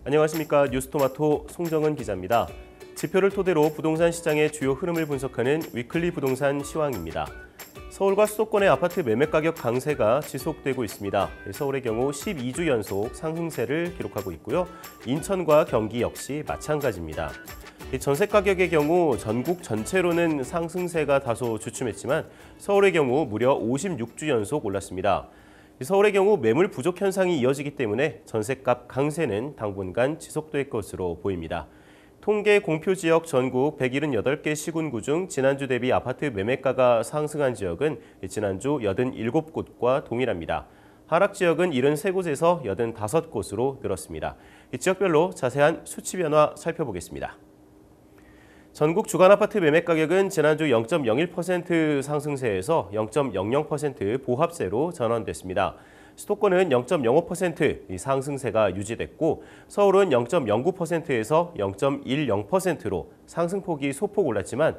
안녕하십니까. 뉴스토마토 송정은 기자입니다. 지표를 토대로 부동산 시장의 주요 흐름을 분석하는 위클리 부동산 시황입니다. 서울과 수도권의 아파트 매매 가격 강세가 지속되고 있습니다. 서울의 경우 12주 연속 상승세를 기록하고 있고요. 인천과 경기 역시 마찬가지입니다. 전세 가격의 경우 전국 전체로는 상승세가 다소 주춤했지만 서울의 경우 무려 56주 연속 올랐습니다. 서울의 경우 매물 부족 현상이 이어지기 때문에 전셋값 강세는 당분간 지속될 것으로 보입니다. 통계 공표 지역 전국 178개 시군구 중 지난주 대비 아파트 매매가가 상승한 지역은 지난주 87곳과 동일합니다. 하락 지역은 73곳에서 85곳으로 늘었습니다. 이 지역별로 자세한 수치 변화 살펴보겠습니다. 전국 주간 아파트 매매 가격은 지난주 0.01% 상승세에서 0.00% 보합세로 전환됐습니다. 수도권은 0.05% 상승세가 유지됐고 서울은 0.09%에서 0.10%로 상승폭이 소폭 올랐지만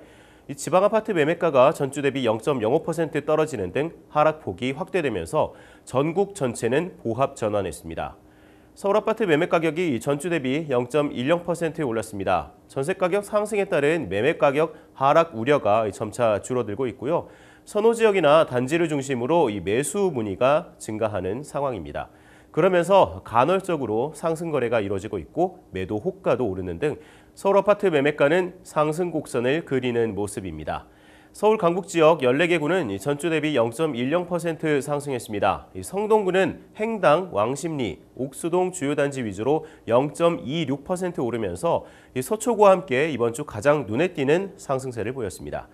지방 아파트 매매가가 전주 대비 0.05% 떨어지는 등 하락폭이 확대되면서 전국 전체는 보합 전환했습니다. 서울 아파트 매매 가격이 전주 대비 0.10% 올랐습니다. 전세 가격 상승에 따른 매매 가격 하락 우려가 점차 줄어들고 있고요. 선호 지역이나 단지를 중심으로 이 매수 문의가 증가하는 상황입니다. 그러면서 간헐적으로 상승 거래가 이루어지고 있고 매도 호가도 오르는 등 서울 아파트 매매가는 상승 곡선을 그리는 모습입니다. 서울 강북 지역 14개 구는 전주 대비 0.10% 상승했습니다. 성동구는 행당, 왕십리, 옥수동 주요 단지 위주로 0.26% 오르면서 서초구와 함께 이번 주 가장 눈에 띄는 상승세를 보였습니다.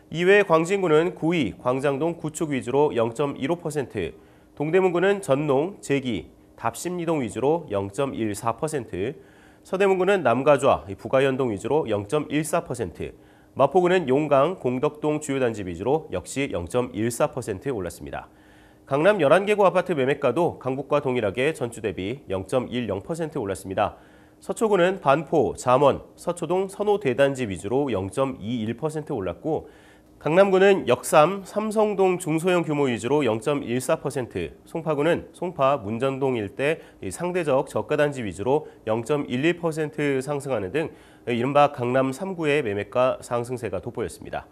이외에 광진구는 구의, 광장동 구축 위주로 0.15%, 동대문구는 전농, 제기, 답심리동 위주로 0.14%, 서대문구는 남가좌, 부가현동 위주로 0.14%, 마포구는 용강, 공덕동 주요 단지 위주로 역시 0.14% 올랐습니다. 강남 11개구 아파트 매매가도 강북과 동일하게 전주 대비 0.10% 올랐습니다. 서초구는 반포, 잠원, 서초동 선호 대단지 위주로 0.21% 올랐고 강남구는 역삼, 삼성동 중소형 규모 위주로 0.14%, 송파구는 송파, 문전동 일대 상대적 저가 단지 위주로 0.11% 상승하는 등 이른바 강남 3구의 매매가 상승세가 돋보였습니다.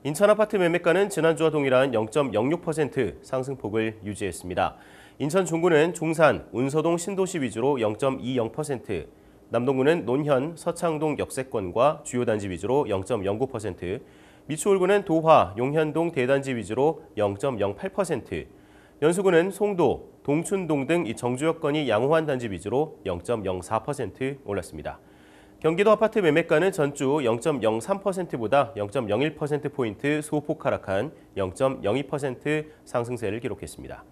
인천 아파트 매매가는 지난주와 동일한 0.06% 상승폭을 유지했습니다. 인천 중구는 중산, 운서동 신도시 위주로 0.20%, 남동구는 논현, 서창동 역세권과 주요 단지 위주로 0.09%, 미추홀구는 도화, 용현동 대단지 위주로 0.08%, 연수구는 송도, 동춘동 등 정주여건이 양호한 단지 위주로 0.04% 올랐습니다. 경기도 아파트 매매가는 전주 0.03%보다 0.01%포인트 소폭 하락한 0.02% 상승세를 기록했습니다.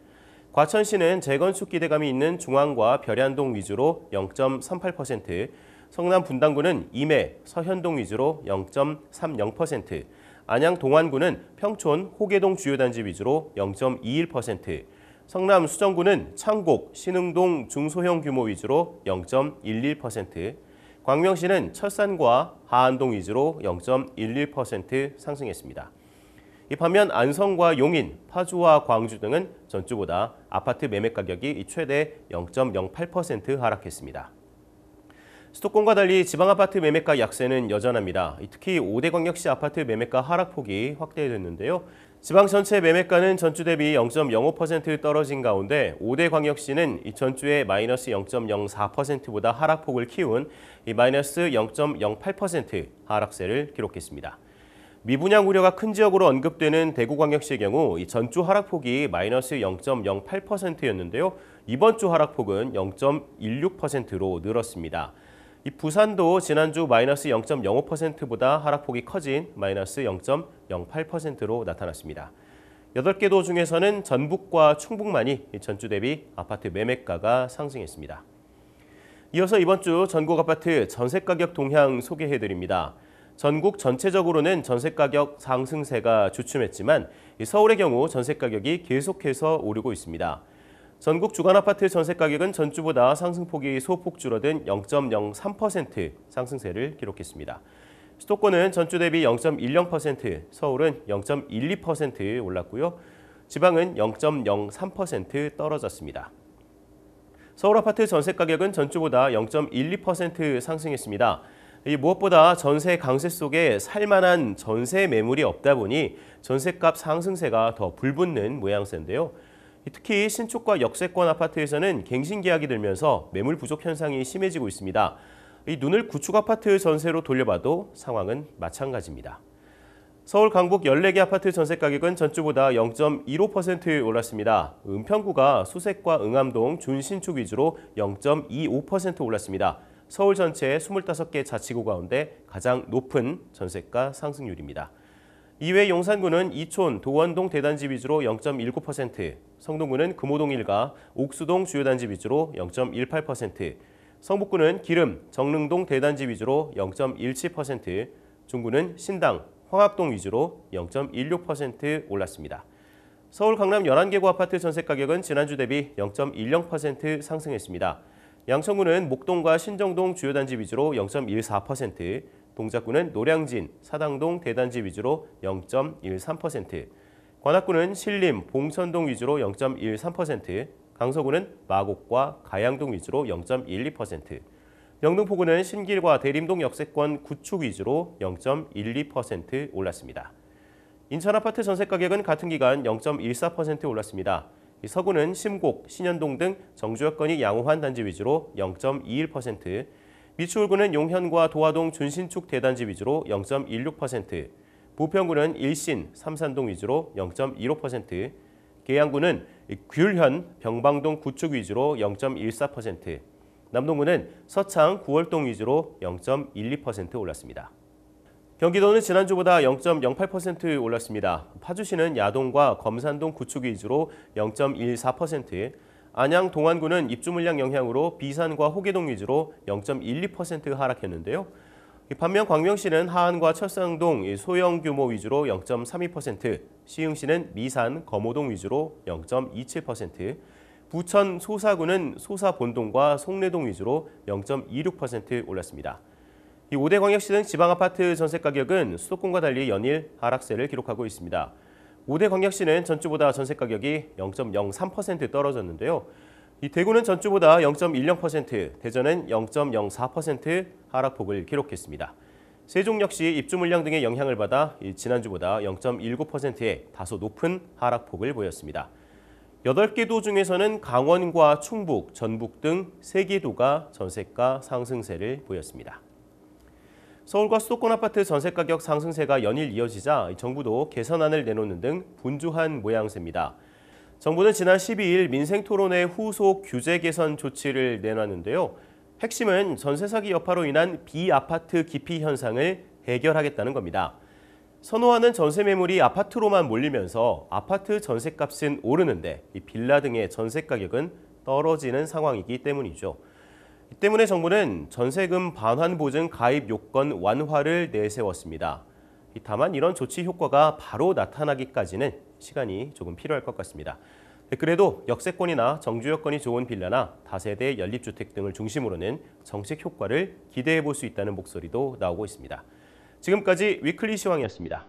과천시는 재건축 기대감이 있는 중앙과 별ян동 위주로 0.38%, 성남 분당구는 임해, 서현동 위주로 0.30%, 안양 동안구는 평촌, 호계동 주요 단지 위주로 0.21%, 성남 수정구는 창곡, 신흥동 중소형 규모 위주로 0.11%, 광명시는 철산과 하안동 위주로 0.11% 상승했습니다. 이 반면 안성과 용인, 파주와 광주 등은 전주보다 아파트 매매 가격이 최대 0.08% 하락했습니다. 수도권과 달리 지방 아파트 매매가 약세는 여전합니다. 특히 5대 광역시 아파트 매매가 하락폭이 확대됐는데요. 지방 전체 매매가는 전주 대비 0.05% 떨어진 가운데 5대 광역시는 전주에 마이너스 0.04%보다 하락폭을 키운 마이너스 0.08% 하락세를 기록했습니다. 미분양 우려가 큰 지역으로 언급되는 대구광역시의 경우 전주 하락폭이 마이너스 0.08%였는데요. 이번 주 하락폭은 0.16%로 늘었습니다. 부산도 지난주 마이너스 0.05%보다 하락폭이 커진 마이너스 0.08%로 나타났습니다. 8개 도 중에서는 전북과 충북만이 전주 대비 아파트 매매가가 상승했습니다. 이어서 이번 주 전국 아파트 전세 가격 동향 소개해드립니다. 전국 전체적으로는 전세 가격 상승세가 주춤했지만 서울의 경우 전세 가격이 계속해서 오르고 있습니다. 전국 주간 아파트 전세 가격은 전주보다 상승폭이 소폭 줄어든 0.03% 상승세를 기록했습니다. 수도권은 전주 대비 0.10%, 서울은 0.12% 올랐고요. 지방은 0.03% 떨어졌습니다. 서울 아파트 전세 가격은 전주보다 0.12% 상승했습니다. 무엇보다 전세 강세 속에 살만한 전세 매물이 없다 보니 전세값 상승세가 더 불붙는 모양새인데요. 특히 신축과 역세권 아파트에서는 갱신 계약이 들면서 매물 부족 현상이 심해지고 있습니다. 눈을 구축 아파트 전세로 돌려봐도 상황은 마찬가지입니다. 서울 강북 14개 아파트 전세 가격은 전주보다 0.15% 올랐습니다. 은평구가 수색과 응암동, 준신축 위주로 0.25% 올랐습니다. 서울 전체 25개 자치구 가운데 가장 높은 전세가 상승률입니다. 이외 용산구는 이촌, 도원동 대단지 위주로 0.19%, 성동구는 금호동 일가, 옥수동 주요 단지 위주로 0.18%, 성북구는 기름, 정릉동 대단지 위주로 0.17%, 중구는 신당, 황합동 위주로 0.16% 올랐습니다. 서울 강남 11개구 아파트 전세 가격은 지난주 대비 0.10% 상승했습니다. 양천구는 목동과 신정동 주요 단지 위주로 0.14%, 동작구는 노량진, 사당동 대단지 위주로 0.13%, 관악구는 신림, 봉천동 위주로 0.13%, 강서구는 마곡과 가양동 위주로 0.12%, 영등포구는 신길과 대림동 역세권 구축 위주로 0.12% 올랐습니다. 인천 아파트 전세 가격은 같은 기간 0.14% 올랐습니다. 서구는 심곡, 신현동 등 정주 여건이 양호한 단지 위주로 0.21%, 미추홀구는 용현과 도화동 준신축 대단지 위주로 0.16%, 부평구는 일신, 삼산동 위주로 0.15%, 계양구는 귤현, 병방동 구축 위주로 0.14%, 남동구는 서창, 구월동 위주로 0.12% 올랐습니다. 경기도는 지난주보다 0.08% 올랐습니다. 파주시는 야동과 검산동 구축 위주로 0.14%, 안양 동안구는 입주 물량 영향으로 비산과 호계동 위주로 0.12% 하락했는데요. 반면 광명시는 하안과 철산동 소형 규모 위주로 0.32%, 시흥시는 미산, 검호동 위주로 0.27%, 부천 소사구는 소사본동과 송내동 위주로 0.26% 올랐습니다. 이 5대 광역시 등 지방아파트 전세 가격은 수도권과 달리 연일 하락세를 기록하고 있습니다. 5대 광역시는 전주보다 전세 가격이 0.03% 떨어졌는데요. 이 대구는 전주보다 0.10%, 대전은 0.04% 하락폭을 기록했습니다. 세종 역시 입주 물량 등의 영향을 받아 지난주보다 0.19%의 다소 높은 하락폭을 보였습니다. 8개 도 중에서는 강원과 충북, 전북 등 3개 도가 전세가 상승세를 보였습니다. 서울과 수도권 아파트 전세 가격 상승세가 연일 이어지자 정부도 개선안을 내놓는 등 분주한 모양새입니다. 정부는 지난 12일 민생토론회 후속 규제 개선 조치를 내놨는데요. 핵심은 전세 사기 여파로 인한 비아파트 기피 현상을 해결하겠다는 겁니다. 선호하는 전세 매물이 아파트로만 몰리면서 아파트 전세값은 오르는데 빌라 등의 전세 가격은 떨어지는 상황이기 때문이죠. 이 때문에 정부는 전세금 반환 보증 가입 요건 완화를 내세웠습니다. 다만 이런 조치 효과가 바로 나타나기까지는 시간이 조금 필요할 것 같습니다. 그래도 역세권이나 정주 여건이 좋은 빌라나 다세대 연립주택 등을 중심으로는 정책 효과를 기대해 볼 수 있다는 목소리도 나오고 있습니다. 지금까지 위클리 시황이었습니다.